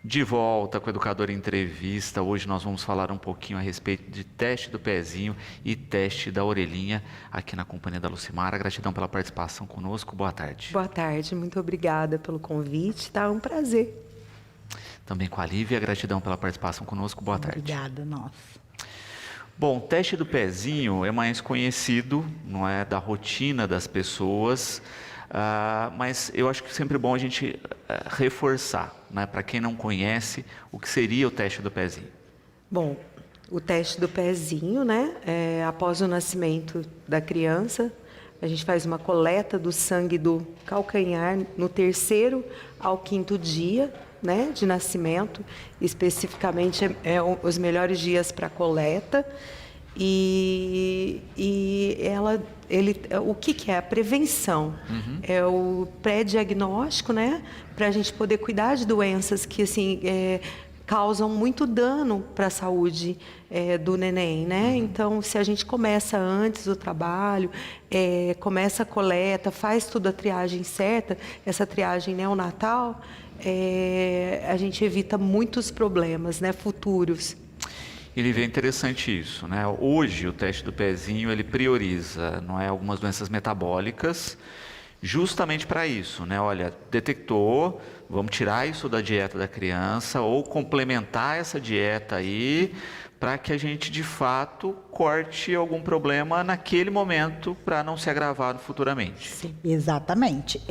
De volta com o Educador em Entrevista. Hoje nós vamos falar um pouquinho a respeito de teste do pezinho e teste da orelhinha aqui na companhia da Lucimara. Gratidão pela participação conosco. Boa tarde. Boa tarde, muito obrigada pelo convite, tá? É um prazer. Também com a Lívia, gratidão pela participação conosco. Boa tarde. Obrigada, nós. Bom, o teste do pezinho é mais conhecido, não é, da rotina das pessoas, mas eu acho que sempre é bom a gente reforçar, né, para quem não conhece, o que seria o teste do pezinho. Bom, o teste do pezinho, né, após o nascimento da criança, a gente faz uma coleta do sangue do calcanhar no 3º ao 5º dia, né, de nascimento, especificamente os melhores dias para coleta. O que é a prevenção? É o pré-diagnóstico, né, para a gente poder cuidar de doenças que assim causam muito dano para a saúde do neném, né? Então, se a gente começa antes do trabalho, começa a coleta, faz tudo a triagem certa, essa triagem neonatal, a gente evita muitos problemas, né, futuros. Ele vê interessante isso, né? Hoje o teste do pezinho ele prioriza, não é, algumas doenças metabólicas, justamente para isso, né? Olha, detectou, vamos tirar isso da dieta da criança ou complementar essa dieta aí para que a gente de fato corte algum problema naquele momento para não se agravar futuramente. Sim, exatamente.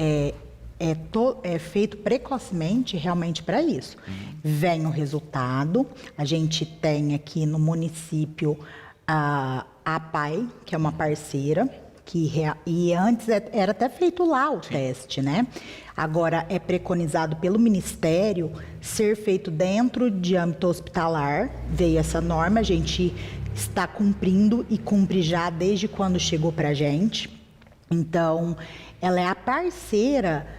É feito precocemente realmente para isso. Vem o resultado, a gente tem aqui no município a APAI, que é uma parceira, e antes era até feito lá o teste, né? Agora é preconizado pelo Ministério ser feito dentro de âmbito hospitalar, veio essa norma, a gente está cumprindo e cumpre já desde quando chegou para a gente. Então, ela é a parceira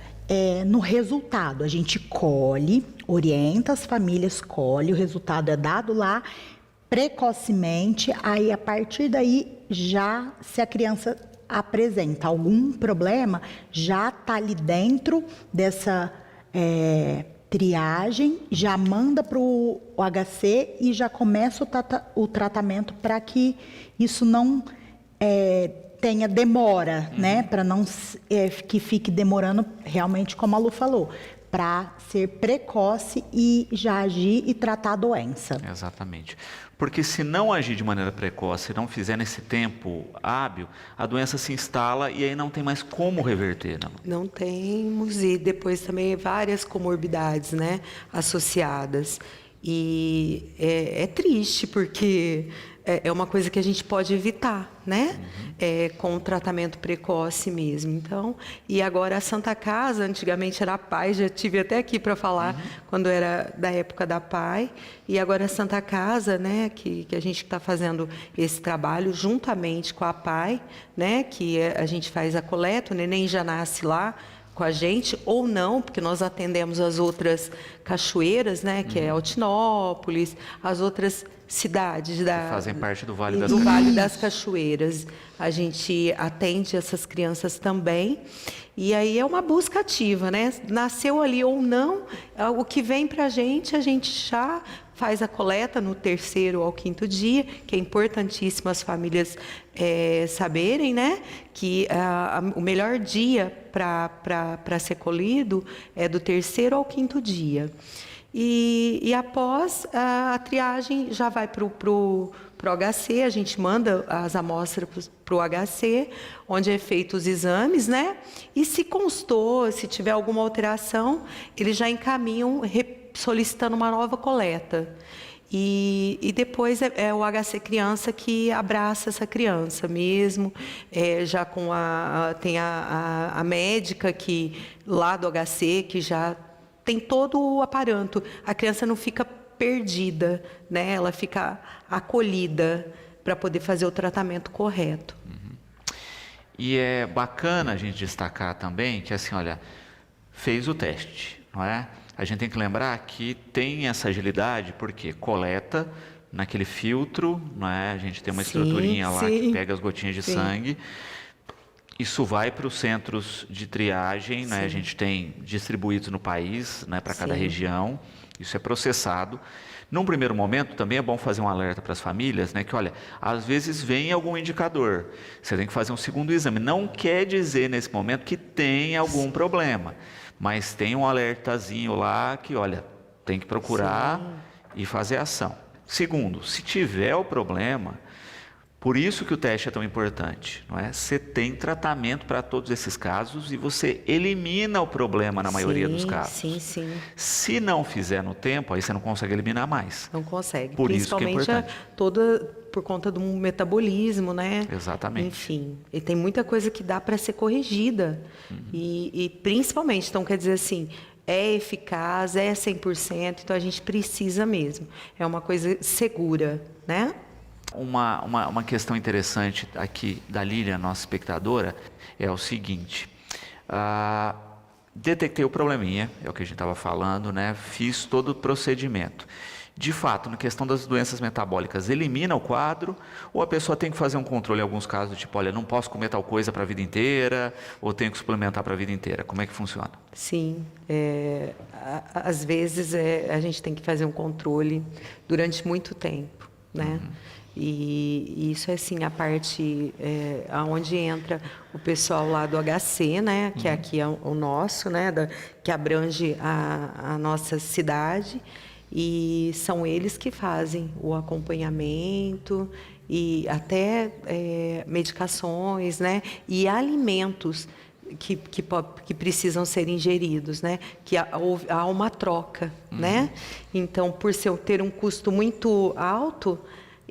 no resultado. A gente colhe, orienta as famílias, colhe, o resultado é dado lá precocemente, aí a partir daí já se a criança apresenta algum problema, já está ali dentro dessa triagem, já manda para o HC e já começa o tratamento para que isso não tenha demora, né? Para não que fique demorando realmente, como a Lu falou, para ser precoce e já agir e tratar a doença. Exatamente. Porque se não agir de maneira precoce, se não fizer nesse tempo hábil, a doença se instala e aí não tem mais como reverter. Não temos, e depois também várias comorbidades, né, associadas. E é triste porque é uma coisa que a gente pode evitar, né? Com o tratamento precoce mesmo. Então, e agora a Santa Casa, antigamente era a PAI, já tive até aqui para falar quando era da época da PAI, e agora a Santa Casa, né? Que a gente está fazendo esse trabalho juntamente com a PAI, né? Que a gente faz a coleta, o neném já nasce lá com a gente, ou não, porque nós atendemos as outras cachoeiras, né, que é Altinópolis, as outras cidades que fazem parte do Vale das do Cachoeiras. Vale das Cachoeiras. A gente atende essas crianças também. E aí é uma busca ativa, né? Nasceu ali ou não, o que vem para a gente já faz a coleta no 3º ao 5º dia, que é importantíssimo as famílias saberem, né? Que o melhor dia para ser colhido é do 3º ao 5º dia. E após a triagem já vai para o HC, a gente manda as amostras para o HC, onde é feito os exames, né? E se constou, se tiver alguma alteração, eles já encaminham solicitando uma nova coleta. E depois é o HC criança que abraça essa criança mesmo, já tem a médica lá do HC que já tem todo o aparato. A criança não fica perdida, né? Ela fica acolhida para poder fazer o tratamento correto. E é bacana a gente destacar também que, assim, olha, fez o teste, não é? A gente tem que lembrar que tem essa agilidade, porque coleta naquele filtro, não é? A gente tem uma estruturinha lá que pega as gotinhas de sangue. Isso vai para os centros de triagem, né? A gente tem distribuídos no país, né, para cada Sim. região. Isso é processado. Num primeiro momento, também é bom fazer um alerta para as famílias, né? Que olha, às vezes vem algum indicador. Você tem que fazer um segundo exame. Não quer dizer nesse momento que tem algum problema, mas tem um alertazinho lá que, olha, tem que procurar e fazer ação. Segundo, se tiver o problema, por isso que o teste é tão importante, não é? Você tem tratamento para todos esses casos e você elimina o problema na maioria dos casos. Sim, sim. Se não fizer no tempo, aí você não consegue eliminar mais. Não consegue. Por isso que é Principalmente importante. por conta do metabolismo, né? Exatamente. Enfim, e tem muita coisa que dá para ser corrigida. E principalmente, então quer dizer assim, é eficaz, é 100%, então a gente precisa mesmo. É uma coisa segura, né? Uma questão interessante aqui da Lília, nossa espectadora, é o seguinte. Detectei o probleminha, é o que a gente estava falando, né? Fiz todo o procedimento. De fato, na questão das doenças metabólicas, elimina o quadro ou a pessoa tem que fazer um controle em alguns casos, tipo, olha, não posso comer tal coisa para a vida inteira ou tenho que suplementar para a vida inteira? Como é que funciona? Sim, às vezes a gente tem que fazer um controle durante muito tempo, né? E isso é assim a parte aonde entra o pessoal lá do HC, né? Que aqui é o nosso, né? Que abrange a nossa cidade. E são eles que fazem o acompanhamento e até medicações, né? E alimentos que precisam ser ingeridos, né? Que há uma troca, né? Então, por ter um custo muito alto,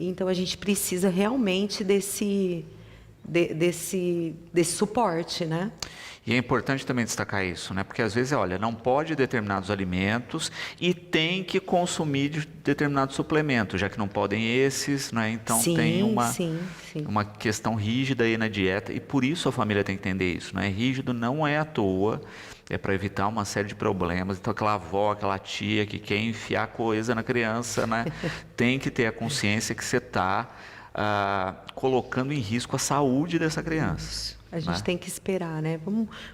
então a gente precisa realmente desse suporte, né? E é importante também destacar isso, né? Porque às vezes, olha, não pode determinados alimentos e tem que consumir determinados suplementos, já que não podem esses, né? Então tem uma questão rígida aí na dieta e por isso a família tem que entender isso, né? Rígido não é à toa, é para evitar uma série de problemas. Então aquela avó, aquela tia que quer enfiar coisa na criança, né? Tem que ter a consciência que você está colocando em risco a saúde dessa criança. A gente tem que esperar, né?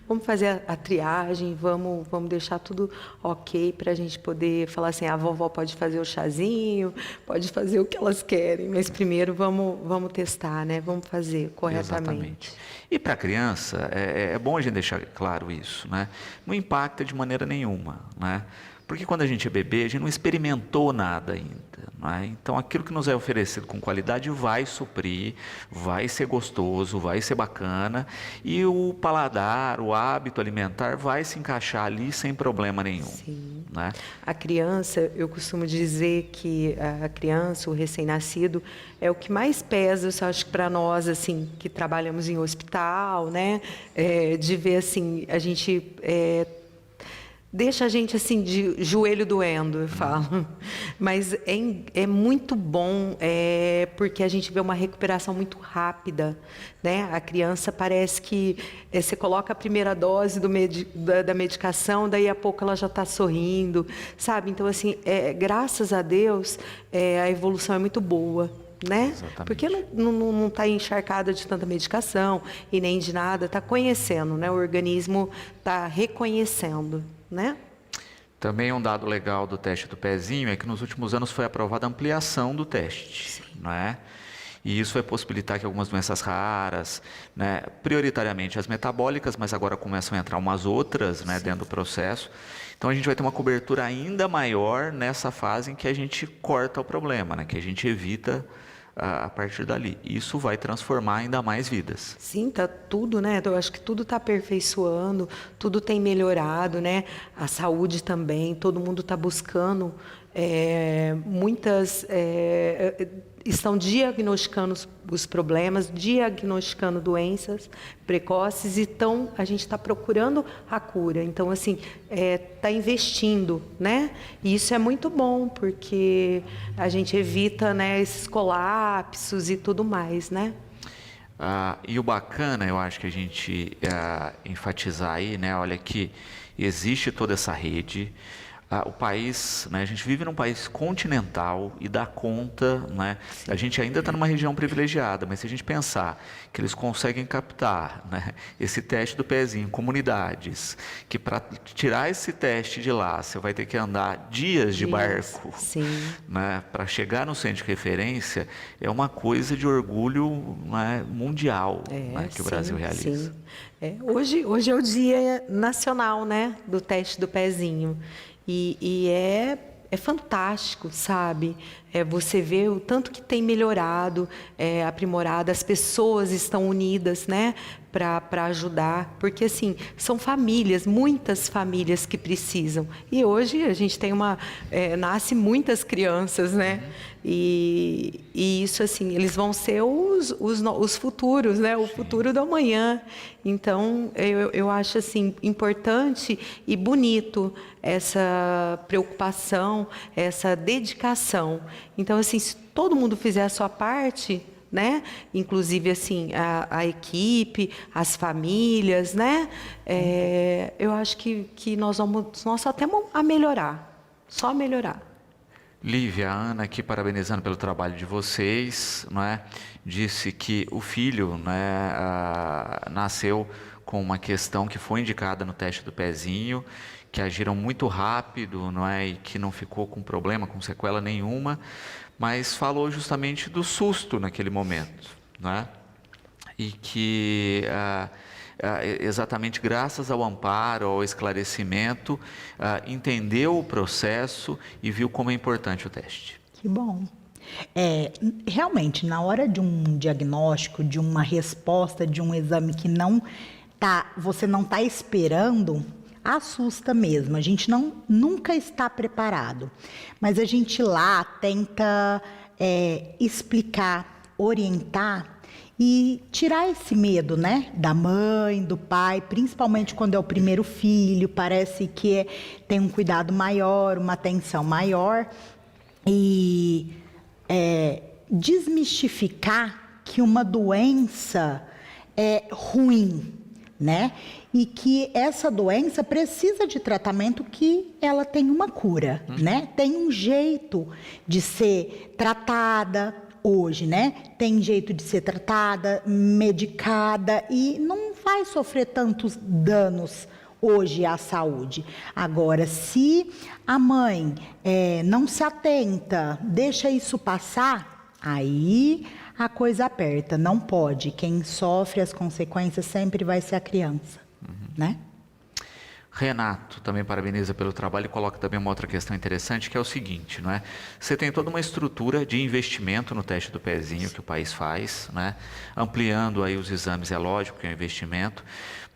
Vamos fazer a triagem, vamos deixar tudo ok para a gente poder falar assim, a vovó pode fazer o chazinho, pode fazer o que elas querem, mas primeiro vamos testar, né? Vamos fazer corretamente. Exatamente. E para a criança, é bom a gente deixar claro isso, né? Não impacta de maneira nenhuma, né? Porque quando a gente é bebê, a gente não experimentou nada ainda. Né? Então, aquilo que nos é oferecido com qualidade vai suprir, vai ser gostoso, vai ser bacana. E o paladar, o hábito alimentar vai se encaixar ali sem problema nenhum. Sim. Né? A criança, eu costumo dizer que a criança, o recém-nascido, é o que mais pesa, eu acho que para nós, assim, que trabalhamos em hospital, né? De ver, assim, a gente... deixa a gente assim de joelho doendo, eu falo. Mas é muito bom, porque a gente vê uma recuperação muito rápida, né? A criança parece que você coloca a primeira dose da medicação, daí a pouco ela já está sorrindo, sabe? Então, assim, graças a Deus, a evolução é muito boa. Né? Exatamente. Porque não está encharcada de tanta medicação e nem de nada, está conhecendo, né? O organismo está reconhecendo, né? Também um dado legal do teste do pezinho é que nos últimos anos foi aprovada a ampliação do teste, não é? E isso vai possibilitar que algumas doenças raras, né, prioritariamente as metabólicas, mas agora começam a entrar umas outras, né, dentro do processo. Então a gente vai ter uma cobertura ainda maior nessa fase em que a gente corta o problema, né, que a gente evita a partir dali. Isso vai transformar ainda mais vidas. Sim, tá tudo, né? Eu acho que tudo está aperfeiçoando, tudo tem melhorado, né? A saúde também, todo mundo está buscando. Muitas estão diagnosticando os problemas, diagnosticando doenças precoces, então a gente está procurando a cura. Então, assim, está investindo, né? E isso é muito bom, porque a gente evita, né, esses colapsos e tudo mais, né? E o bacana, eu acho que a gente enfatizar aí, né? Olha que existe toda essa rede. o país, né, a gente vive num país continental e dá conta, né, a gente ainda está numa região privilegiada, mas se a gente pensar que eles conseguem captar, né, esse teste do pezinho em comunidades, que para tirar esse teste de lá, você vai ter que andar dias de barco, Sim. né, para chegar no centro de referência, é uma coisa de orgulho, né, mundial, né, que o Brasil realiza. Sim. Hoje é o Dia Nacional, né, do teste do pezinho. E é fantástico, sabe? Você vê o tanto que tem melhorado, aprimorado, as pessoas estão unidas, né, para ajudar, porque assim, são famílias, muitas famílias que precisam. E hoje a gente tem nasce muitas crianças, né? E isso assim, eles vão ser os futuros, né? O futuro do amanhã. Então, eu acho assim importante e bonito essa preocupação, essa dedicação. Então, assim, se todo mundo fizer a sua parte, né? Inclusive assim a equipe, as famílias, né? Eu acho que nós só temos a melhorar, só melhorar. Lívia, a Ana aqui parabenizando pelo trabalho de vocês, não é? Disse que o filho, né, nasceu com uma questão que foi indicada no teste do pezinho, que agiram muito rápido, não é? E que não ficou com problema, com sequela nenhuma, mas falou justamente do susto naquele momento, né? E que exatamente graças ao amparo, ao esclarecimento, entendeu o processo e viu como é importante o teste. Que bom. Realmente, na hora de um diagnóstico, de uma resposta, de um exame que você não está esperando, assusta mesmo. A gente nunca está preparado. Mas a gente lá tenta explicar, orientar e tirar esse medo, né? Da mãe, do pai, principalmente quando é o primeiro filho, parece que tem um cuidado maior, uma atenção maior. E desmistificar que uma doença é ruim, né? E que essa doença precisa de tratamento, que ela tem uma cura, né? Tem um jeito de ser tratada hoje, né? Tem jeito de ser tratada, medicada e não vai sofrer tantos danos hoje à saúde. Agora, se a mãe não se atenta, deixa isso passar, aí a coisa aperta. Não pode. Quem sofre as consequências sempre vai ser a criança, né? Renato também parabeniza pelo trabalho e coloca também uma outra questão interessante, que é o seguinte, não é? Você tem toda uma estrutura de investimento no teste do pezinho que o país faz, né? Ampliando aí os exames, é lógico que é um investimento,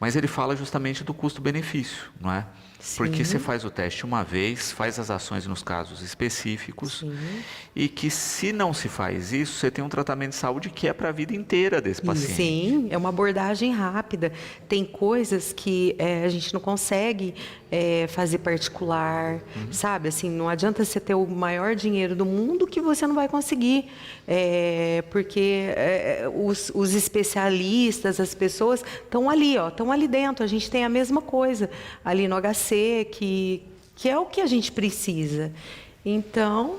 mas ele fala justamente do custo-benefício, não é? Sim. Porque você faz o teste uma vez, faz as ações nos casos específicos, Sim. e que se não se faz isso, você tem um tratamento de saúde que é para a vida inteira desse paciente. Sim, é uma abordagem rápida. Tem coisas que a gente não consegue fazer particular, sabe? Assim, não adianta você ter o maior dinheiro do mundo que você não vai conseguir, porque os especialistas, as pessoas estão ali, ó, estão ali dentro. A gente tem a mesma coisa ali no HC, que é o que a gente precisa. Então,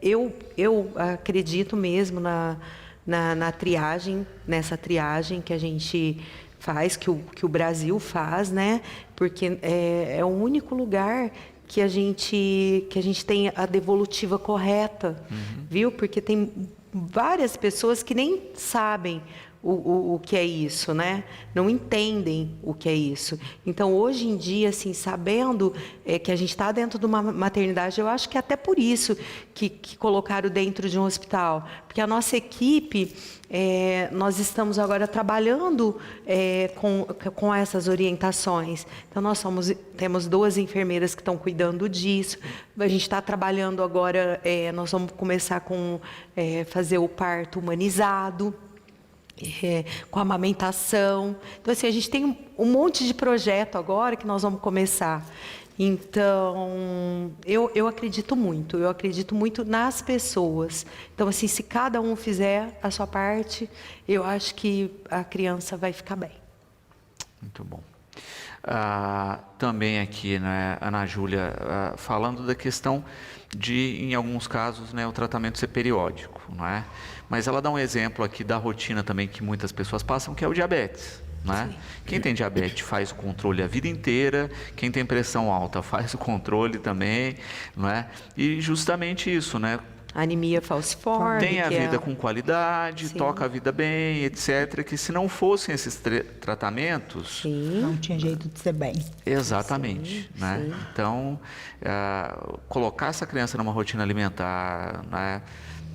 eu acredito mesmo na triagem, nessa triagem que a gente faz, que o Brasil faz, né? Porque é o único lugar que a gente tem a devolutiva correta, viu? Porque tem várias pessoas que nem sabem o que é isso, né? Não entendem o que é isso. Então, hoje em dia, assim, sabendo que a gente está dentro de uma maternidade, eu acho que é até por isso que colocaram dentro de um hospital. Porque a nossa equipe, nós estamos agora trabalhando com essas orientações. Então, temos 2 enfermeiras que estão cuidando disso. A gente está trabalhando agora, nós vamos começar com fazer o parto humanizado, com a amamentação. Então, assim, a gente tem um monte de projeto agora que nós vamos começar. Então, eu acredito muito nas pessoas. Então, assim, se cada um fizer a sua parte, eu acho que a criança vai ficar bem. Muito bom. Também aqui, né, Ana Júlia, falando da questão de, em alguns casos, né, o tratamento ser periódico, não é? Mas ela dá um exemplo aqui da rotina também que muitas pessoas passam, que é o diabetes. Né? Quem tem diabetes faz o controle a vida inteira, quem tem pressão alta faz o controle também, não é? E justamente isso, né? Anemia falciforme. Tem a vida com qualidade, Sim. toca a vida bem, etc. Que se não fossem esses tratamentos... Sim. Não tinha jeito de ser bem. Exatamente, Sim, né? sim. Então, colocar essa criança numa rotina alimentar, né?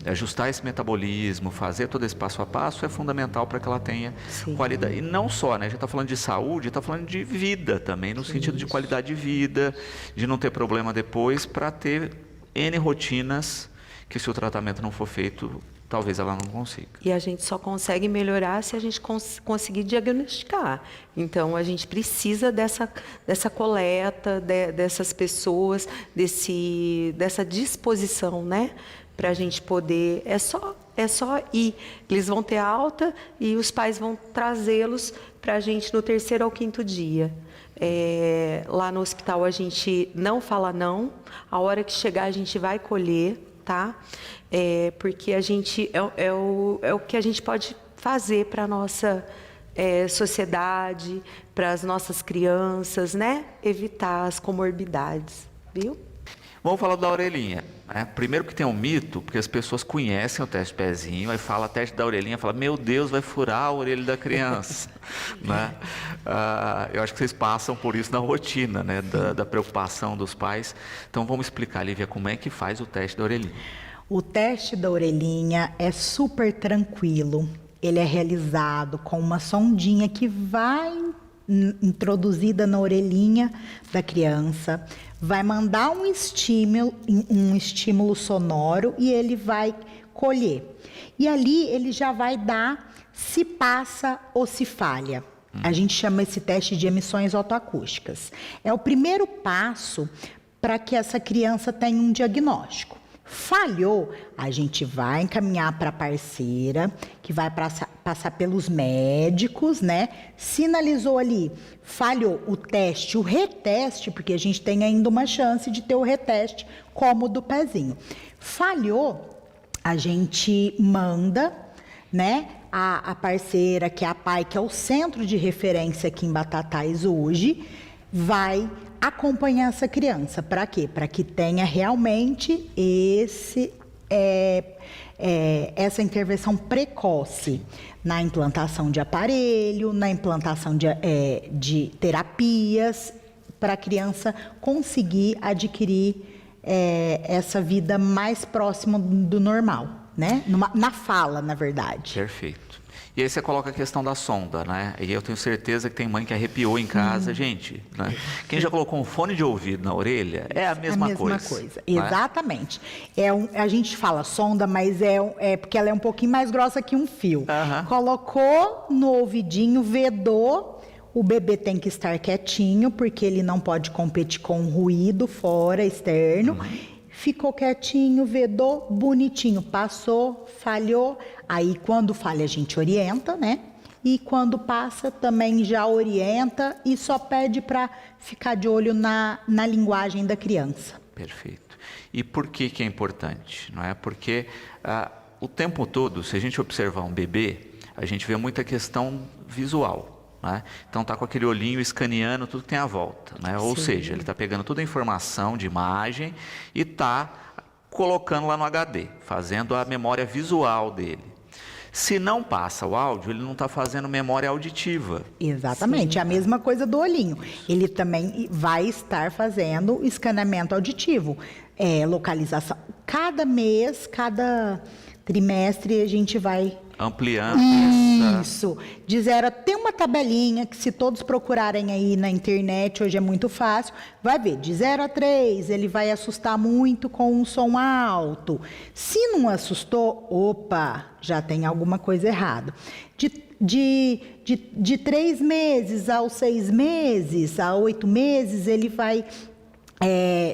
Ajustar esse metabolismo, fazer todo esse passo a passo é fundamental para que ela tenha Sim. qualidade. E não só, né? A gente está falando de saúde, está falando de vida também, no sentido de qualidade de vida, de não ter problema depois, para ter N rotinas que, se o tratamento não for feito, talvez ela não consiga. E a gente só consegue melhorar se a gente conseguir diagnosticar. Então, a gente precisa dessa coleta, dessas pessoas, dessa disposição, né? Para a gente poder... É só ir. Eles vão ter alta e os pais vão trazê-los para a gente no 3º ao 5º dia. Lá no hospital a gente não fala não. A hora que chegar a gente vai colher, tá? Porque a gente é o que a gente pode fazer para a nossa sociedade, para as nossas crianças, né? Evitar as comorbidades, viu? Vamos falar da orelhinha, né? Primeiro que tem um mito, porque as pessoas conhecem o teste pezinho, aí fala teste da orelhinha, fala, meu Deus, vai furar a orelha da criança. Né? Eu acho que vocês passam por isso na rotina, né? Da preocupação dos pais. Então vamos explicar, Lívia, como é que faz o teste da orelhinha. O teste da orelhinha é super tranquilo. Ele é realizado com uma sondinha que vai introduzida na orelhinha da criança, vai mandar um estímulo sonoro e ele vai colher. E ali ele já vai dar se passa ou se falha. A gente chama esse teste de emissões otoacústicas. É o primeiro passo para que essa criança tenha um diagnóstico. Falhou, a gente vai encaminhar para a parceira, que vai passar pelos médicos, né? Sinalizou ali, falhou o teste, o reteste, porque a gente tem ainda uma chance de ter o reteste como o do pezinho. Falhou, a gente manda, né? A parceira, que é a PAI, que é o centro de referência aqui em Batatais hoje, vai acompanhar essa criança. Para quê? Para que tenha realmente essa intervenção precoce na implantação de aparelho, na implantação de terapias, para a criança conseguir adquirir essa vida mais próxima do normal, né? Na fala, na verdade. Perfeito. E aí você coloca a questão da sonda, né? E eu tenho certeza que tem mãe que arrepiou em casa. Gente, né? Quem já colocou um fone de ouvido na orelha, é a mesma coisa. Né? Exatamente. A gente fala sonda, mas é porque ela é um pouquinho mais grossa que um fio. Colocou no ouvidinho, vedou. O bebê tem que estar quietinho, porque ele não pode competir com ruído fora, externo. Ficou quietinho, vedou, bonitinho, passou, falhou. Aí, quando falha, a gente orienta, né? E quando passa, também já orienta e só pede para ficar de olho na linguagem da criança. Perfeito. E por que é importante? Não é? Porque o tempo todo, se a gente observar um bebê, a gente vê muita questão visual. Né? Então está com aquele olhinho escaneando tudo que tem à volta, né? Ou seja, ele está pegando toda a informação de imagem e está colocando lá no HD, fazendo a memória visual dele. Se não passa o áudio, ele não está fazendo memória auditiva. Exatamente, é a mesma coisa do olhinho. Ele também vai estar fazendo escaneamento auditivo, localização. Cada mês, cada trimestre, a gente vai ampliando isso. De 0 tem uma tabelinha que, se todos procurarem aí na internet, hoje é muito fácil, vai ver, de 0 a 3, ele vai assustar muito com um som alto. Se não assustou, opa, já tem alguma coisa errada. De 3 meses aos 6 meses, a 8 meses, ele vai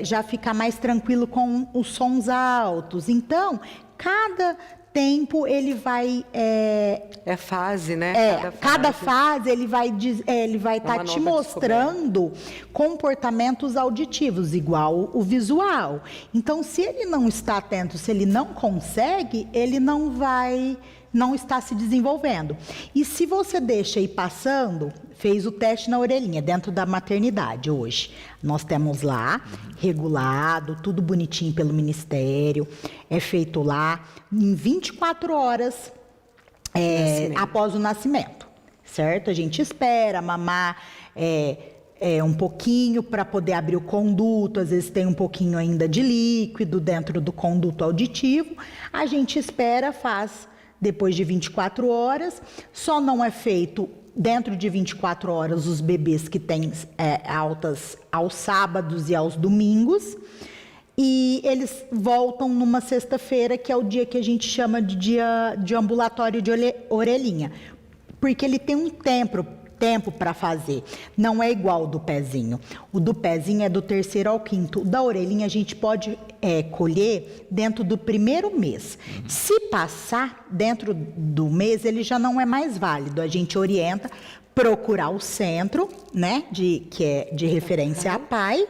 já ficar mais tranquilo com os sons altos. Então, cada tempo ele vai É fase, né? cada fase ele vai estar uma te nova mostrando comportamentos auditivos, igual o visual. Então, se ele não está atento, se ele não consegue, ele não está se desenvolvendo. E se você deixa ir passando, fez o teste na orelhinha, dentro da maternidade hoje. Nós temos lá, regulado, tudo bonitinho pelo Ministério, é feito lá em 24 horas após o nascimento, certo? A gente espera mamar um pouquinho para poder abrir o conduto, às vezes tem um pouquinho ainda de líquido dentro do conduto auditivo, a gente espera, faz depois de 24 horas, só não é feito dentro de 24 horas os bebês que têm altas aos sábados e aos domingos, e eles voltam numa sexta-feira, que é o dia que a gente chama de dia de ambulatório de orelhinha, porque ele tem um tempo para fazer. Não é igual o do pezinho. O do pezinho é do 3º ao 5º. O da orelhinha a gente pode colher dentro do 1º mês. Se passar dentro do mês, ele já não é mais válido. A gente orienta procurar o centro, né, que é de referência a pai,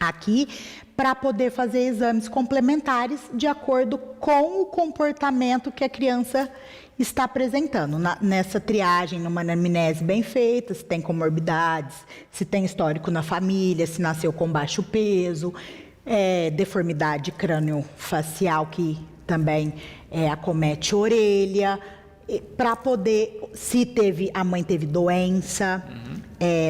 aqui, para poder fazer exames complementares de acordo com o comportamento que a criança está apresentando. Nessa triagem, numa anamnese bem feita, se tem comorbidades, se tem histórico na família, se nasceu com baixo peso, deformidade crânio-facial que também acomete a orelha, para poder, se a mãe teve doença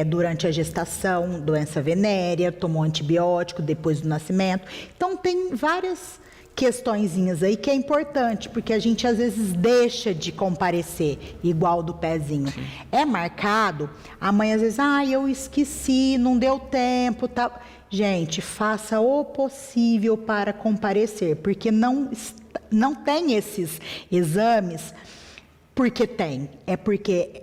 durante a gestação, doença venérea, tomou antibiótico depois do nascimento. Então, tem várias questõezinhas aí que é importante, porque a gente às vezes deixa de comparecer, igual do pezinho. Sim. É marcado, a mãe às vezes, eu esqueci, não deu tempo, tá. Gente, faça o possível para comparecer, porque não tem esses exames porque tem, porque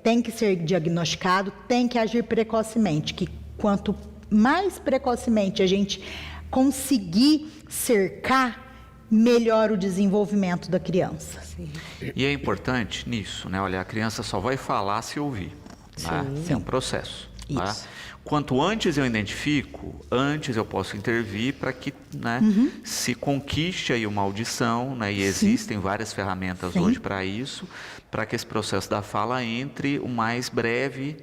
tem que ser diagnosticado, tem que agir precocemente, que quanto mais precocemente a gente conseguir cercar, melhor o desenvolvimento da criança. Sim. E é importante nisso, né? Olha, a criança só vai falar se ouvir. Né? É um processo. Isso. Né? Quanto antes eu identifico, antes eu posso intervir para que, né, se conquiste aí uma audição, né? E existem várias ferramentas hoje para isso, para que esse processo da fala entre o mais breve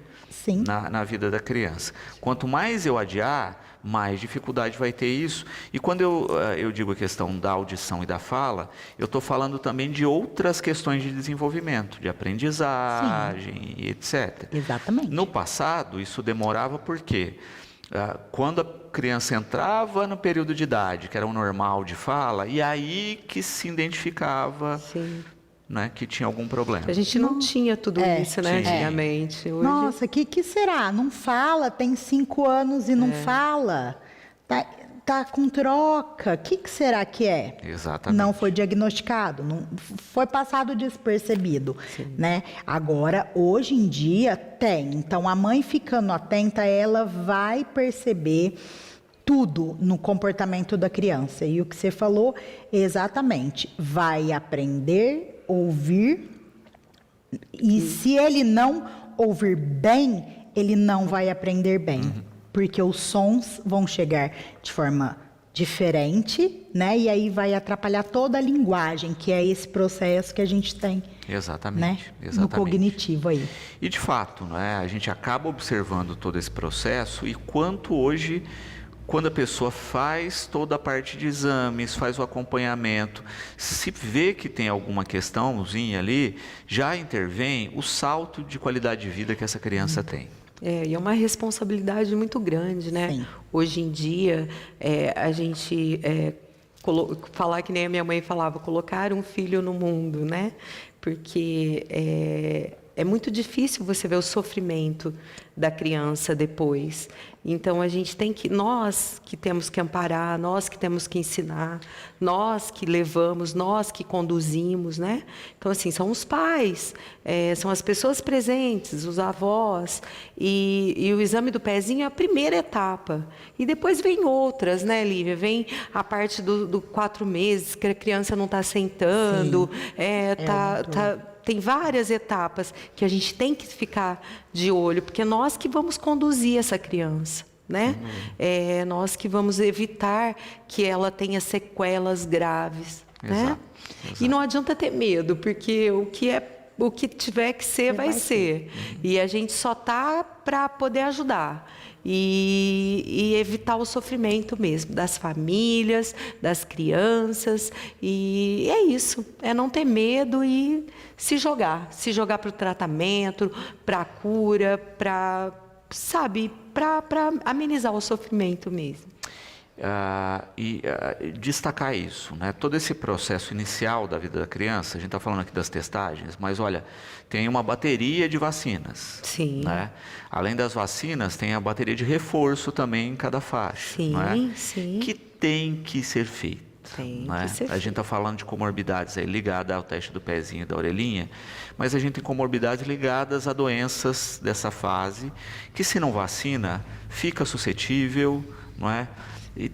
na vida da criança. Quanto mais eu adiar, mais dificuldade vai ter isso. E quando eu digo a questão da audição e da fala, eu estou falando também de outras questões de desenvolvimento, de aprendizagem, e etc. Exatamente. No passado, isso demorava porque quando a criança entrava no período de idade, que era o normal de fala, e aí que se identificava... Né, que tinha algum problema. A gente não tinha tudo isso, né, antigamente. Hoje... Nossa, que será? Não fala, tem 5 anos e não fala. Tá com troca. O que será que é? Exatamente. Não foi diagnosticado, não foi passado despercebido, né? Agora, hoje em dia, tem. Então, a mãe ficando atenta, ela vai perceber tudo no comportamento da criança. E o que você falou, exatamente, vai aprender ouvir, e se ele não ouvir bem, ele não vai aprender bem, porque os sons vão chegar de forma diferente, né? E aí vai atrapalhar toda a linguagem, que é esse processo que a gente tem. Exatamente, né? No cognitivo aí. E de fato, né, a gente acaba observando todo esse processo, e quanto hoje, quando a pessoa faz toda a parte de exames, faz o acompanhamento, se vê que tem alguma questãozinha ali, já intervém o salto de qualidade de vida que essa criança tem. E é uma responsabilidade muito grande, né? Sim. Hoje em dia, a gente falar que nem a minha mãe falava, colocar um filho no mundo, né? Porque é muito difícil você ver o sofrimento da criança depois. Então, nós que temos que amparar, nós que temos que ensinar, nós que levamos, nós que conduzimos, né? Então, assim, são os pais, são as pessoas presentes, os avós, e o exame do pezinho é a primeira etapa. E depois vem outras, né, Lívia? Vem a parte do 4 meses, que a criança não está sentando, tem várias etapas que a gente tem que ficar de olho, porque é nós que vamos conduzir essa criança, né? É nós que vamos evitar que ela tenha sequelas graves, né? Exato. E não adianta ter medo, porque o que tiver que ser, vai ser. E a gente só tá para poder ajudar. E evitar o sofrimento mesmo das famílias, das crianças. E é isso, é não ter medo e se jogar para o tratamento, para a cura, para amenizar o sofrimento mesmo. Destacar isso, né? Todo esse processo inicial da vida da criança, a gente está falando aqui das testagens, mas olha, tem uma bateria de vacinas. Sim. Né? Além das vacinas, tem a bateria de reforço também em cada faixa. Sim, né? sim. Que tem que ser feito. Tem né? que ser A gente está falando de comorbidades aí ligadas ao teste do pezinho e da orelhinha, mas a gente tem comorbidades ligadas a doenças dessa fase, que se não vacina, fica suscetível, não é? E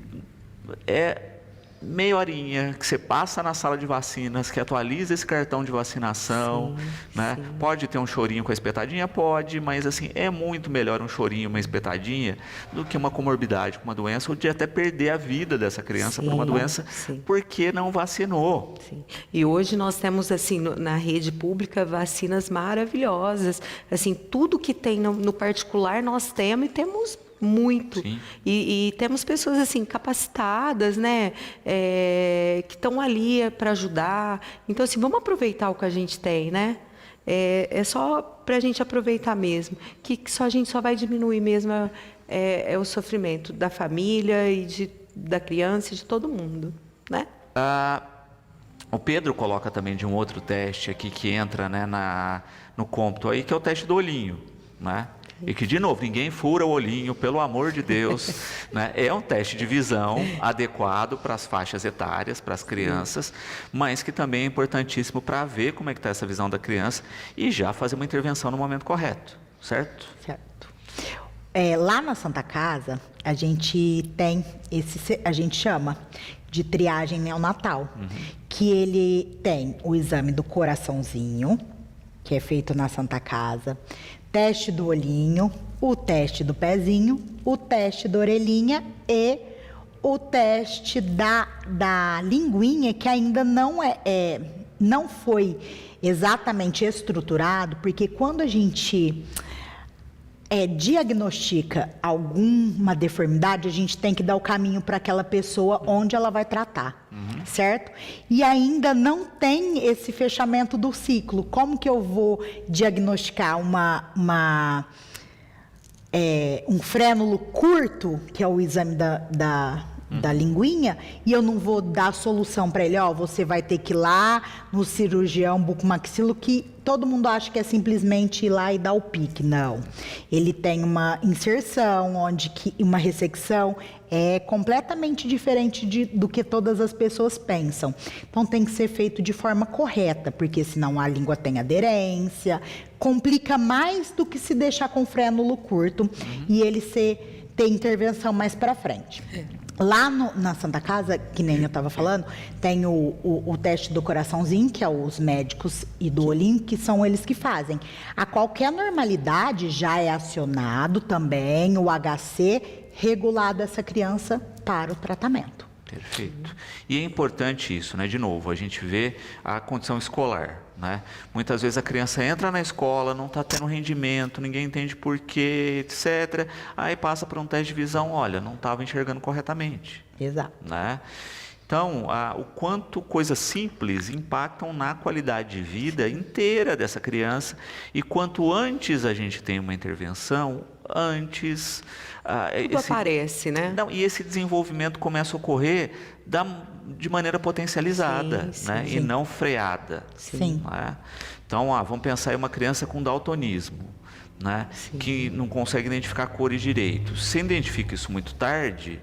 é meia horinha que você passa na sala de vacinas, que atualiza esse cartão de vacinação, né? Sim. Pode ter um chorinho com a espetadinha? Pode, mas assim, é muito melhor um chorinho, uma espetadinha, do que uma comorbidade com uma doença, ou de até perder a vida dessa criança por uma doença, porque não vacinou. Sim. E hoje nós temos, assim, na rede pública, vacinas maravilhosas. Assim, tudo que tem no particular nós temos, e temos muito. E temos pessoas assim capacitadas, né, que estão ali para ajudar. Então, assim, vamos aproveitar o que a gente tem, né? É só para a gente aproveitar mesmo, que a gente só vai diminuir mesmo o sofrimento da família e da criança e de todo mundo, né? O Pedro coloca também de um outro teste aqui que entra, né, no cômputo aí, que é o teste do olhinho, né? E que, de novo, ninguém fura o olhinho, pelo amor de Deus. Né? É um teste de visão adequado para as faixas etárias, para as crianças, mas que também é importantíssimo para ver como é que está essa visão da criança e já fazer uma intervenção no momento correto, certo? Certo. Lá na Santa Casa, a gente tem a gente chama de triagem neonatal, que ele tem o exame do coraçãozinho, que é feito na Santa Casa, teste do olhinho, o teste do pezinho, o teste da orelhinha e o teste da linguinha, que ainda não foi exatamente estruturado, porque quando a gente diagnostica alguma deformidade, a gente tem que dar o caminho para aquela pessoa onde ela vai tratar, certo? E ainda não tem esse fechamento do ciclo. Como que eu vou diagnosticar um frênulo curto, que é o exame da linguinha, e eu não vou dar a solução para ele, você vai ter que ir lá no cirurgião bucomaxilo, que todo mundo acha que é simplesmente ir lá e dar o pique. Não. Ele tem uma inserção, uma ressecção é completamente diferente do que todas as pessoas pensam. Então tem que ser feito de forma correta, porque senão a língua tem aderência, complica mais do que se deixar com frênulo curto e ele ter intervenção mais para frente. Lá na Santa Casa, que nem eu estava falando, tem o teste do coraçãozinho, que é os médicos, e do olhinho, que são eles que fazem. A qualquer normalidade já é acionado também o HC regulado essa criança para o tratamento. Perfeito. E é importante isso, né? De novo, a gente vê a condição escolar, né? Muitas vezes a criança entra na escola, não está tendo rendimento, ninguém entende por quê, etc. Aí passa por um teste de visão, olha, não estava enxergando corretamente. Exato. Né? Então, o quanto coisas simples impactam na qualidade de vida inteira dessa criança, e quanto antes a gente tem uma intervenção, antes... Tudo aparece, né? Não, e esse desenvolvimento começa a ocorrer de maneira potencializada, sim, né? sim. E não freada. Sim. Né? Então, vamos pensar em uma criança com daltonismo, né? Que não consegue identificar cores direito. Se identifica isso muito tarde,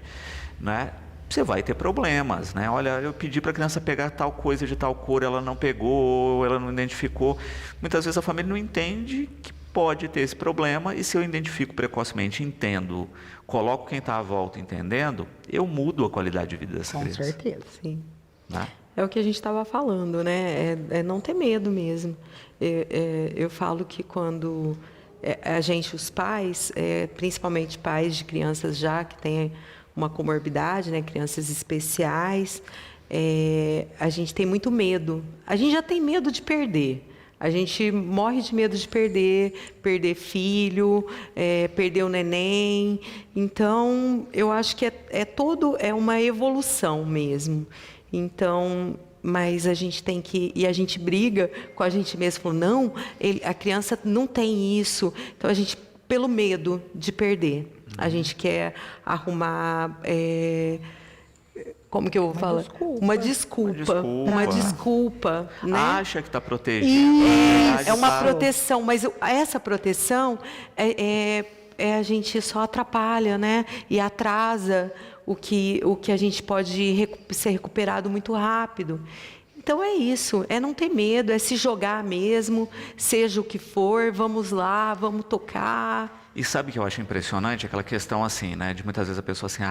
né? Você vai ter problemas, né? Olha, eu pedi para a criança pegar tal coisa de tal cor, ela não pegou, ela não identificou. Muitas vezes a família não entende que pode ter esse problema, e se eu identifico precocemente, entendo, coloco quem está à volta entendendo, eu mudo a qualidade de vida dessa criança. Com certeza. Sim. Né? É o que a gente estava falando, né? É não ter medo mesmo. Eu falo que quando a gente, os pais, principalmente pais de crianças já que têm uma comorbidade, né? Crianças especiais, a gente tem muito medo. A gente já tem medo de perder. A gente morre de medo de perder filho, perder o neném. Então, eu acho que é uma evolução mesmo. Então, mas a gente tem que... E a gente briga com a gente mesmo, falando, não, a criança não tem isso. Então, a gente, pelo medo de perder, a gente quer arrumar... como que eu vou falar? Uma desculpa, né? Acha que está protegido. É uma proteção, mas essa proteção a gente só atrapalha, né? E atrasa o que a gente pode ser recuperado muito rápido. Então é isso, é não ter medo, é se jogar mesmo, seja o que for, vamos lá, vamos tocar. E sabe o que eu acho impressionante? Aquela questão assim, né? De muitas vezes a pessoa assim,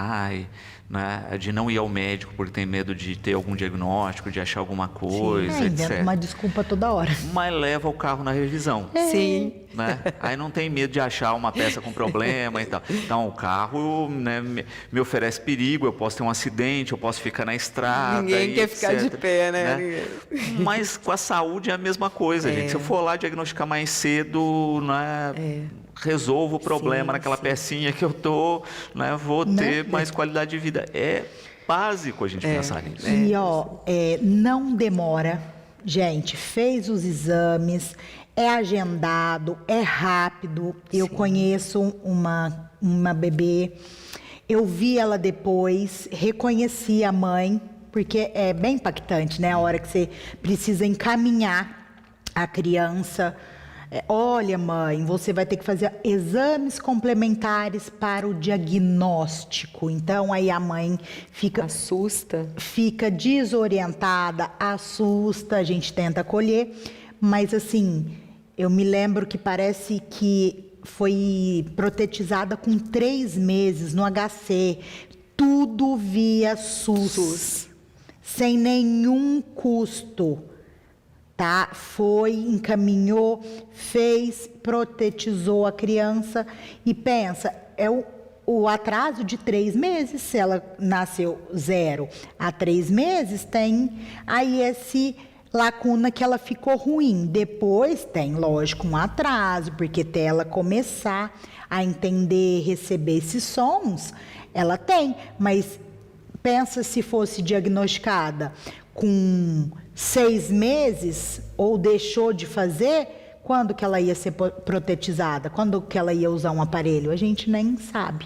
né? De não ir ao médico porque tem medo de ter algum diagnóstico, de achar alguma coisa, etc. Uma desculpa toda hora. Mas leva o carro na revisão. Sim. Né? Aí não tem medo de achar uma peça com problema e tal. Então, o carro, né, me oferece perigo, eu posso ter um acidente, eu posso ficar na estrada. Ninguém quer ficar de pé, né? Mas com a saúde é a mesma coisa, gente. Se eu for lá diagnosticar mais cedo, né, resolvo o problema naquela pecinha que eu tô, né, vou ter mais qualidade de vida. É básico a gente pensar nisso. E não demora, gente, fez os exames, é agendado, é rápido. Eu conheço uma bebê, eu vi ela depois, reconheci a mãe, porque é bem impactante, né? A hora que você precisa encaminhar a criança. Olha, mãe, você vai ter que fazer exames complementares para o diagnóstico. Então, aí a mãe fica desorientada, assusta, a gente tenta acolher, mas assim, eu me lembro que parece que foi protetizada com 3 meses no HC, tudo via SUS. Sem nenhum custo. Tá? Foi, encaminhou, fez, protetizou a criança e pensa, o atraso de 3 meses, se ela nasceu 0 a 3 meses, tem aí esse lacuna que ela ficou ruim. Depois tem, lógico, um atraso, porque até ela começar a entender, receber esses sons, ela tem, mas pensa se fosse diagnosticada com 6 meses ou deixou de fazer, quando que ela ia ser protetizada? Quando que ela ia usar um aparelho? A gente nem sabe.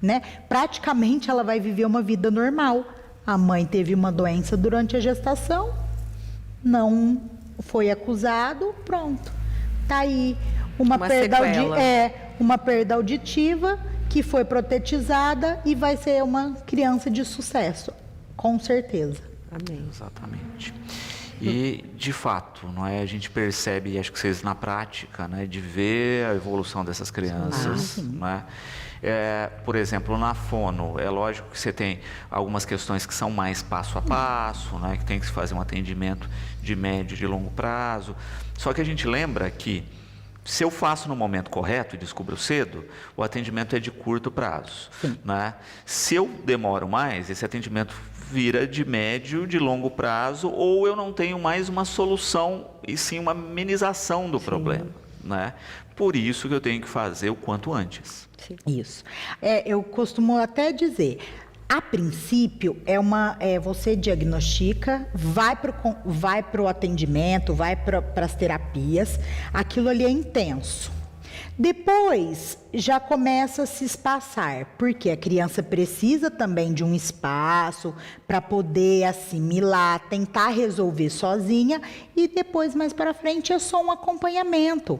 Né? Praticamente ela vai viver uma vida normal. A mãe teve uma doença durante a gestação, não foi acusado, pronto. Tá aí uma perda auditiva que foi protetizada e vai ser uma criança de sucesso, com certeza. Amém. Exatamente. E, de fato, não é? A gente percebe, e acho que vocês na prática, né, de ver a evolução dessas crianças. Não é? Por exemplo, na fono, é lógico que você tem algumas questões que são mais passo a passo, né, que tem que se fazer um atendimento de médio e de longo prazo. Só que a gente lembra que, se eu faço no momento correto e descubro cedo, o atendimento é de curto prazo. Né? Se eu demoro mais, esse atendimento vira de médio, de longo prazo, ou eu não tenho mais uma solução, e sim uma amenização do problema. Né? Por isso que eu tenho que fazer o quanto antes. Isso. Eu costumo até dizer, a princípio, você diagnostica, vai para o atendimento, vai para as terapias, aquilo ali é intenso. Depois já começa a se espaçar, porque a criança precisa também de um espaço para poder assimilar, tentar resolver sozinha, e depois mais para frente é só um acompanhamento,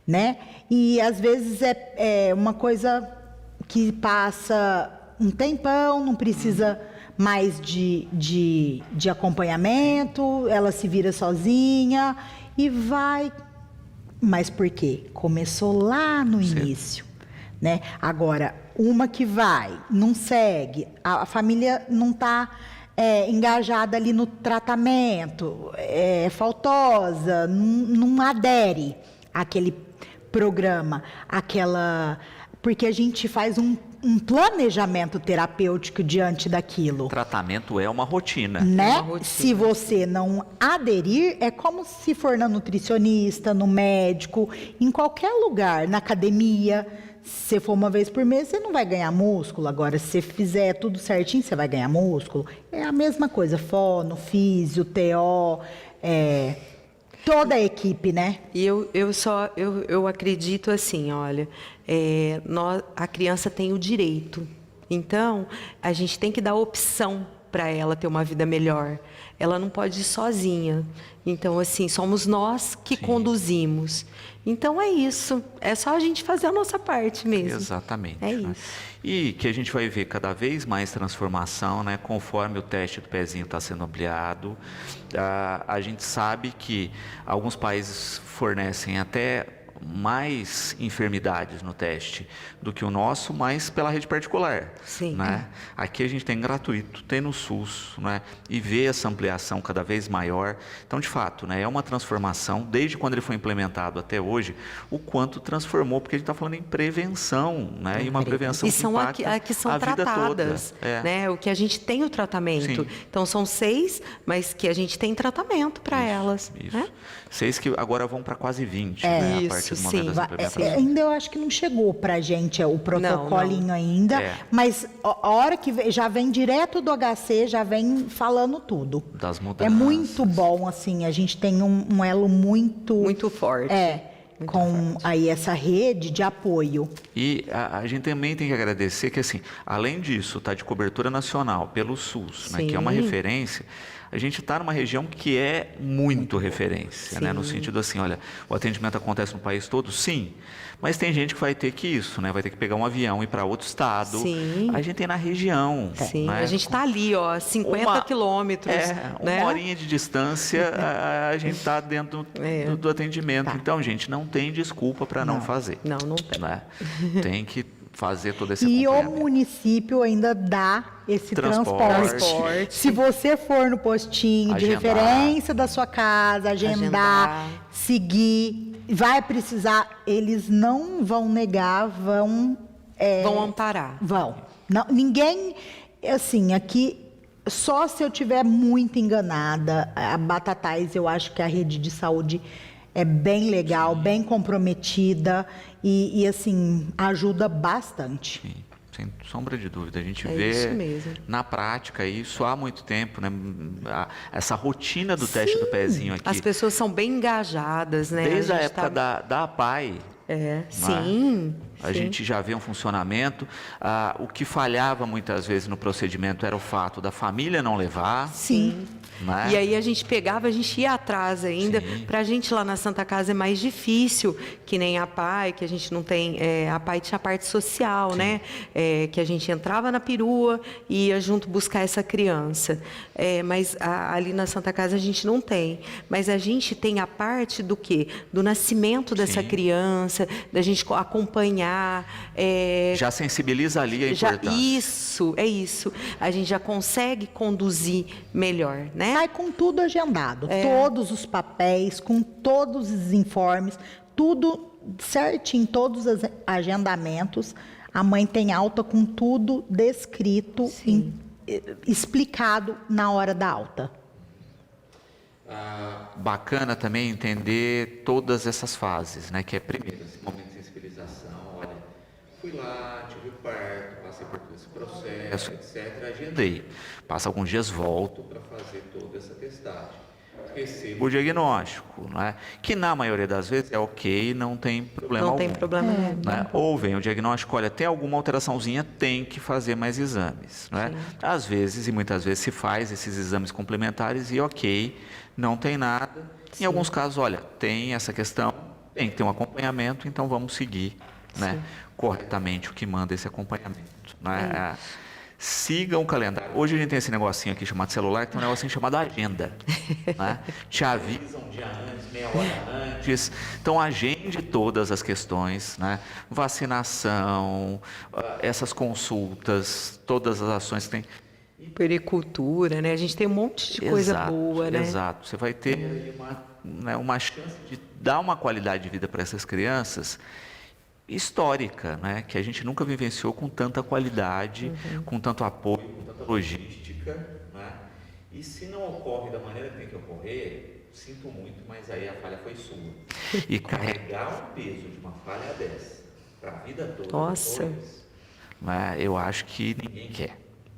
né? E às vezes é uma coisa que passa um tempão, não precisa mais de acompanhamento, ela se vira sozinha e vai. Mas por quê? Começou lá no início, né? Agora, uma que vai, não segue, a família não está engajada ali no tratamento, é faltosa, não adere àquele programa, porque a gente faz um planejamento terapêutico diante daquilo. O tratamento é uma rotina. Né? É uma rotina. Se você não aderir, é como se for na nutricionista, no médico, em qualquer lugar, na academia. Se você for uma vez por mês, você não vai ganhar músculo. Agora, se você fizer tudo certinho, você vai ganhar músculo. É a mesma coisa, fono, físio, TO, toda a equipe, né? E eu acredito assim, olha, a criança tem o direito. Então, a gente tem que dar opção para ela ter uma vida melhor. Ela não pode ir sozinha. Então, assim, somos nós que conduzimos. Então, é isso. É só a gente fazer a nossa parte mesmo. Exatamente. É né? isso. E que a gente vai ver cada vez mais transformação, né? Conforme o teste do pezinho está sendo ampliado. A gente sabe que alguns países fornecem até mais enfermidades no teste do que o nosso, mas pela rede particular. Sim. Né? Aqui a gente tem gratuito, tem no SUS, né? E vê essa ampliação cada vez maior. Então, de fato, né? É uma transformação, desde quando ele foi implementado até hoje, o quanto transformou, porque a gente está falando em prevenção, né? E uma prevenção E que são impacta que são a vida tratadas, toda. né? O que a gente tem o tratamento. Sim. Então, são 6, mas que a gente tem tratamento para elas. Isso. Né? 6 que agora vão para quase 20, né? A Isso, partir do sim. momento das implementações. Ainda eu acho que não chegou pra gente o protocolinho Não. ainda, É. mas a hora que já vem direto do HC, já vem falando tudo. Das mudanças. É muito bom, assim, a gente tem um elo Muito forte. Muito com aí essa rede de apoio. E a gente também tem que agradecer que, assim, além disso, tá de cobertura nacional pelo SUS, né, que é uma Sim. referência, a gente está numa região que é muito referência, né, no sentido assim, olha, o atendimento acontece no país todo, sim, mas tem gente que vai ter que isso, né, vai ter que pegar um avião e ir para outro estado. Sim. A gente tem na região. Sim, né, a gente está ali, ó, 50 quilômetros. uma né? horinha de distância, a gente está dentro do atendimento. Tá. Então, gente, não tem desculpa para não fazer. Não tem. Né? Tem que fazer todo esse E o acompanhamento. município ainda dá esse Transporte. transporte. Se você for no postinho de Agendar. referência da sua casa, agendar, Agendar. seguir, vai precisar, eles não vão negar, vão amparar. Vão. Não, ninguém, assim, aqui, só se eu tiver muito enganada, a Batatais, eu acho que a rede de saúde é bem legal, bem comprometida e assim, ajuda bastante. Sim, sem sombra de dúvida. A gente É vê isso mesmo. na prática isso há muito tempo, né? Essa rotina do teste do pezinho aqui. As pessoas são bem engajadas, né? Desde a gente época da APAE, Sim. a gente já vê um funcionamento. O que falhava muitas vezes no procedimento era o fato da família não levar. Sim. Né? E aí a gente pegava, a gente ia atrás ainda. Para a gente lá na Santa Casa é mais difícil, que nem a PAI, que a gente não tem. A PAI tinha a parte social, né? Que a gente entrava na perua e ia junto buscar essa criança. Mas ali na Santa Casa a gente não tem. Mas a gente tem a parte do quê? Do nascimento dessa criança, da gente acompanhar. Já sensibiliza ali a importância. Isso, é isso. A gente já consegue conduzir melhor, né? Sai com tudo agendado, todos os papéis, com todos os informes, tudo certinho, todos os agendamentos. A mãe tem alta com tudo descrito, explicado na hora da alta. Bacana também entender todas essas fases, né? Que é primeiro esse momento de sensibilização. Olha, fui lá, tive o parto, passei por todo esse processo, etc. Agendei. Passa alguns dias, volto para fazer toda essa testagem. recebo o diagnóstico, né? Que na maioria das vezes é ok, não tem problema Não algum. tem problema nenhum. Né? Ou vem o diagnóstico, olha, tem alguma alteraçãozinha, tem que fazer mais exames. Né? Às vezes, e muitas vezes, se faz esses exames complementares e ok, não tem nada. Em alguns casos, olha, tem essa questão, tem que ter um acompanhamento, então vamos seguir, né, corretamente o que manda esse acompanhamento. Né? Sigam o calendário. Hoje a gente tem esse negocinho aqui chamado celular, que tem um negocinho chamado agenda. Né? Te avisam um dia antes, meia hora antes. Então agende todas as questões, né? Vacinação, essas consultas, todas as ações que tem. Pericultura, né? A gente tem um monte de coisa boa, né? Exato. Você vai ter uma chance de dar uma qualidade de vida para essas crianças histórica, né? Que a gente nunca vivenciou com tanta qualidade, com tanto apoio, com tanta logística. Né? E se não ocorre da maneira que tem que ocorrer, sinto muito, mas aí a falha foi sua. E carregar o peso de uma falha dessa para a vida toda, Nossa. depois, né? Eu acho que ninguém quer.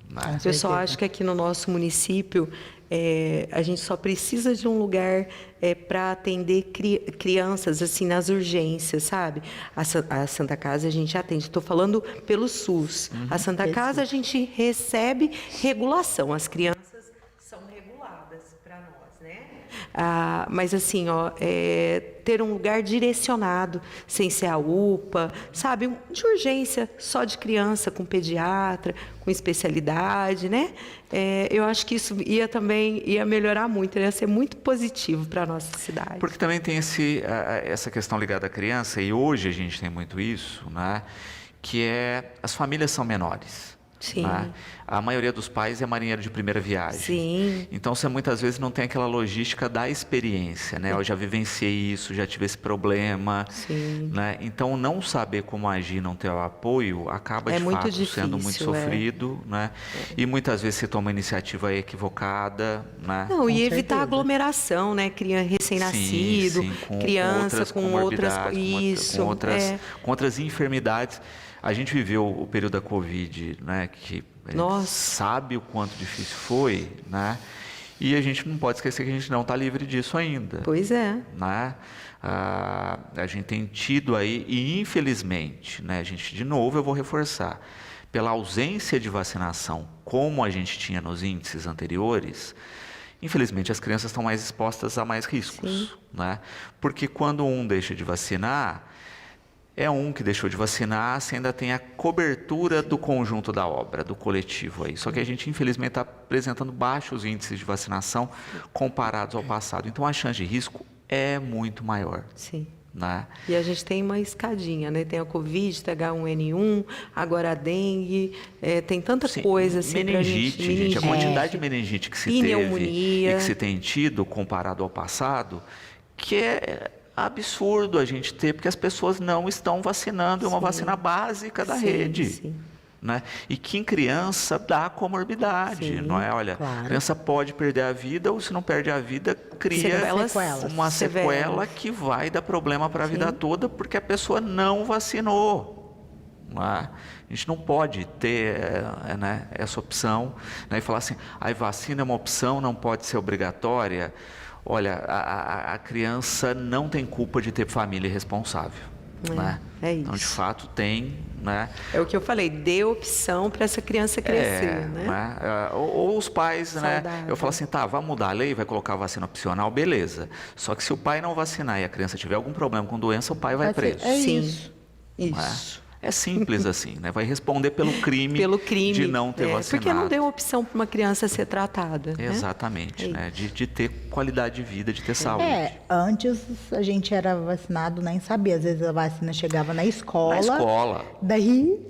Né? Eu só acho que aqui no nosso município a gente só precisa de um lugar para atender crianças assim nas urgências, sabe? A Santa Casa a gente atende. Estou falando pelo SUS. A Santa Casa a gente recebe regulação. As crianças são reguladas para nós, né? Mas assim, ter um lugar direcionado, sem ser a UPA, sabe? De urgência, só de criança, com pediatra, com especialidade, né? Eu acho que isso ia melhorar muito, ia ser muito positivo para a nossa cidade. Porque também tem essa questão ligada à criança, e hoje a gente tem muito isso, né? Que as famílias são menores. Sim. Né? A maioria dos pais é marinheiro de primeira viagem. Sim. Então você muitas vezes não tem aquela logística da experiência, né? Eu já vivenciei isso, já tive esse problema. Sim. Né? Então não saber como agir, não ter o apoio, acaba de muito fato difícil, sendo muito sofrido, né? E muitas vezes se toma iniciativa equivocada, né? Não, e evitar certeza. aglomeração, né? Recém-nascido, criança com outras comorbidades, com outras enfermidades. A gente viveu o período da Covid, né? Que a gente sabe o quanto difícil foi, né? E a gente não pode esquecer que a gente não está livre disso ainda. Pois é. Né? A gente tem tido aí, e infelizmente, né? A gente, de novo, eu vou reforçar, pela ausência de vacinação, como a gente tinha nos índices anteriores, infelizmente as crianças estão mais expostas a mais riscos. Né? Porque quando um deixa de vacinar, é um que deixou de vacinar, você ainda tem a cobertura do conjunto da obra, do coletivo aí. Só que a gente, infelizmente, está apresentando baixos índices de vacinação comparados ao passado. Então, a chance de risco é muito maior. Sim. Né? E a gente tem uma escadinha, né? Tem a Covid, H1N1, agora a dengue, tem tanta coisa assim pra meningite, gente, a quantidade de meningite que se pneumonia. teve e que se tem tido comparado ao passado, que é absurdo a gente ter, porque as pessoas não estão vacinando, é uma vacina básica da rede. Sim. Né? E que em criança dá comorbidade, Sim, não é? Olha, a criança pode perder a vida, ou se não perde a vida, cria uma sequela que vai dar problema para a vida toda, porque a pessoa não vacinou. Não é? A gente não pode ter né, essa opção, né, e falar assim, a vacina é uma opção, não pode ser obrigatória. Olha, a criança não tem culpa de ter família irresponsável. Né? É isso. Então, de fato, tem. Né? É o que eu falei, dê opção para essa criança crescer. Né? Ou os pais, saudável. Né? Eu falo assim, tá, vai mudar a lei, vai colocar a vacina opcional, beleza. Só que se o pai não vacinar e a criança tiver algum problema com doença, o pai vai preso. Isso. Isso. É simples assim, né? Vai responder pelo crime de não ter vacinado. Porque não deu opção para uma criança ser tratada. Exatamente, né? De ter qualidade de vida, de ter saúde. Antes a gente era vacinado, nem sabia. Às vezes a vacina chegava na escola. Na escola. Daí,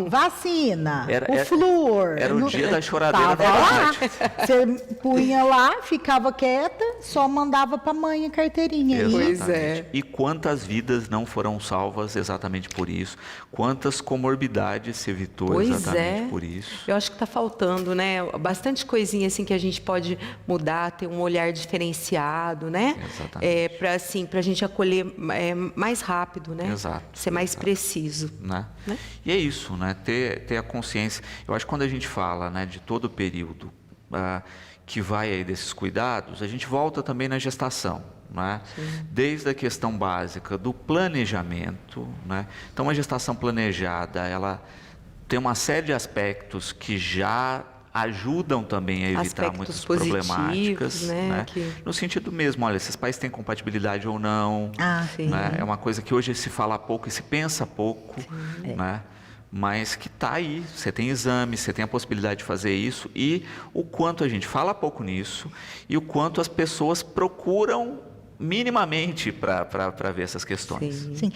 vacina, o flúor. Era o dia da choradeira da lá. Você punha lá, ficava quieta, só mandava para a mãe a carteirinha. Exatamente. Pois é. E quantas vidas não foram salvas exatamente por isso? Quantas comorbidades se evitou exatamente por isso? Eu acho que está faltando, né? Bastante coisinha assim que a gente pode mudar, ter um olhar diferenciado, né? Exatamente. Para a gente acolher mais rápido, né? Exato. Ser mais preciso. Né? E é isso, né? Ter a consciência. Eu acho que quando a gente fala, né, de todo o período que vai aí desses cuidados, a gente volta também na gestação, né? Desde a questão básica do planejamento, né? Então, uma gestação planejada, ela tem uma série de aspectos que já ajudam também a evitar Aspectos muitas positivos, problemáticas, né? No sentido mesmo, olha, esses pais têm compatibilidade ou não, sim. né? É uma coisa que hoje se fala pouco e se pensa pouco, né? Mas que está aí, você tem exame, você tem a possibilidade de fazer isso, e o quanto a gente fala pouco nisso e o quanto as pessoas procuram minimamente para ver essas questões. Sim.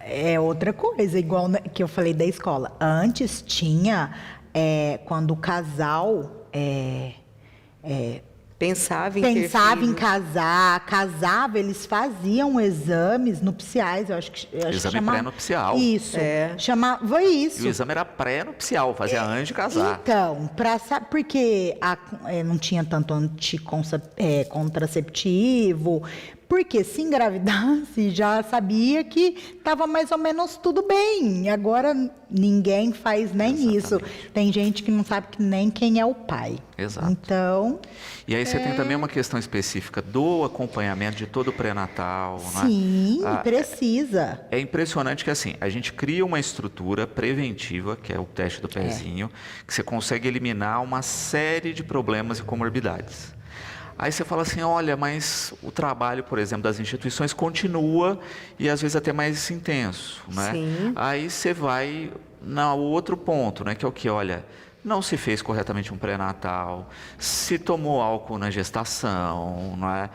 É outra coisa, igual que eu falei da escola. Antes tinha, quando o casal Pensava em ter pensava em filhos. casava, eles faziam exames nupciais, eu acho que Exame chamava pré-nupcial. Isso, chamava E isso. o exame era pré-nupcial, fazia antes de casar. Então, porque não tinha tanto contraceptivo, porque se engravidasse já sabia que estava mais ou menos tudo bem. Agora ninguém faz nem isso. Tem gente que não sabe nem quem é o pai. Exato. Então, E aí você tem também uma questão específica do acompanhamento de todo o pré-natal, né? sim, precisa. É impressionante que assim, a gente cria uma estrutura preventiva, que é o teste do pezinho, que você consegue eliminar uma série de problemas e comorbidades. Aí você fala assim, olha, mas o trabalho, por exemplo, das instituições continua e às vezes até mais intenso, né? Sim. Aí você vai no outro ponto, né? Que é o que, olha, não se fez corretamente um pré-natal, se tomou álcool na gestação, não é?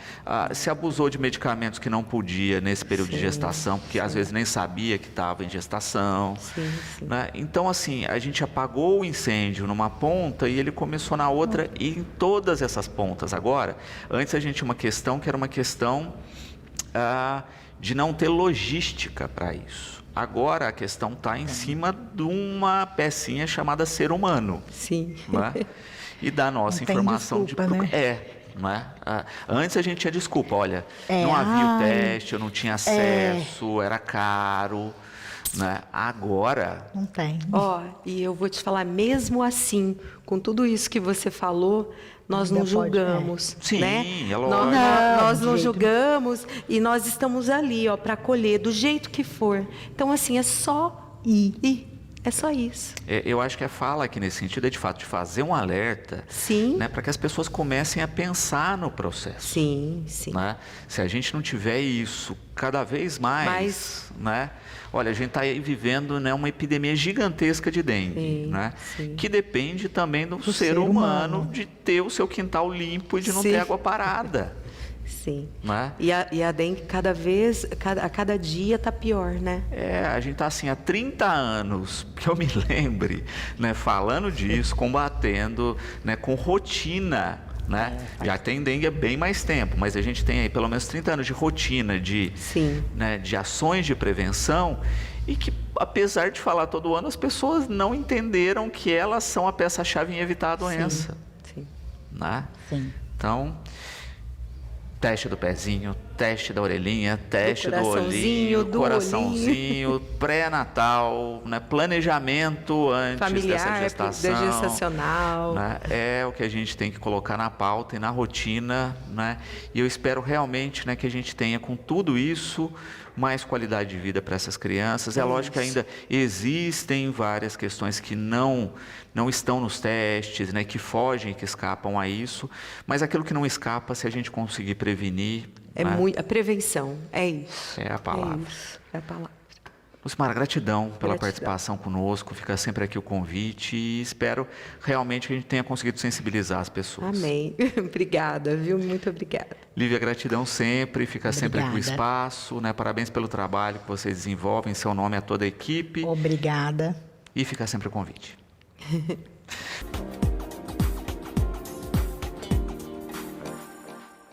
Se abusou de medicamentos que não podia nesse período de gestação, porque às vezes nem sabia que estava em gestação. Sim. Né? Então, assim, a gente apagou o incêndio numa ponta e ele começou na outra, e em todas essas pontas agora. Antes a gente tinha uma questão que era uma questão de não ter logística para isso. Agora a questão está em cima de uma pecinha chamada ser humano. Sim. Né? E da nossa Não tem informação desculpa, né? Não é? Antes a gente tinha desculpa, olha, não havia o teste, eu não tinha acesso, era caro, né? Agora Não tem. E eu vou te falar, mesmo assim, com tudo isso que você falou, nós Ainda não julgamos, Sim, né? é lógico. Nós de não jeito julgamos e nós estamos ali, para acolher do jeito que for. Então, assim, é só ir. É só isso. eu acho que a fala aqui nesse sentido é de fato de fazer um alerta, Sim. né, para que as pessoas comecem a pensar no processo. Sim. Né? Se a gente não tiver isso cada vez mais, né? Olha, a gente está aí vivendo, né, uma epidemia gigantesca de dengue, né? Que depende também do ser humano de ter o seu quintal limpo e de não ter água parada. Sim. Né? E a dengue a cada dia está pior, né? A gente está assim há 30 anos, que eu me lembre, né, falando disso, combatendo, né, com rotina. Né? Já tem dengue há bem mais tempo, mas a gente tem aí pelo menos 30 anos de rotina, né, de ações de prevenção, e que, apesar de falar todo ano, as pessoas não entenderam que elas são a peça-chave em evitar a doença. Sim. Né? Sim. Então, teste do pezinho, teste da orelhinha, teste do olhinho, do coraçãozinho, pré-natal, né? Planejamento antes familiar, dessa gestação. gestacional. Né? É o que a gente tem que colocar na pauta e na rotina, né? E eu espero realmente, né, que a gente tenha com tudo isso mais qualidade de vida para essas crianças. É lógico que ainda existem várias questões que não estão nos testes, né, que fogem, que escapam a isso, mas aquilo que não escapa, se a gente conseguir prevenir... A prevenção, é isso. É a palavra. É a palavra. Lucimara, gratidão pela participação conosco, fica sempre aqui o convite e espero realmente que a gente tenha conseguido sensibilizar as pessoas. Amém. Obrigada, viu? Muito obrigada. Lívia, gratidão sempre, fica sempre aqui o Obrigada. espaço, né? Parabéns pelo trabalho que vocês desenvolvem, seu nome a toda a equipe. Obrigada. E fica sempre o convite.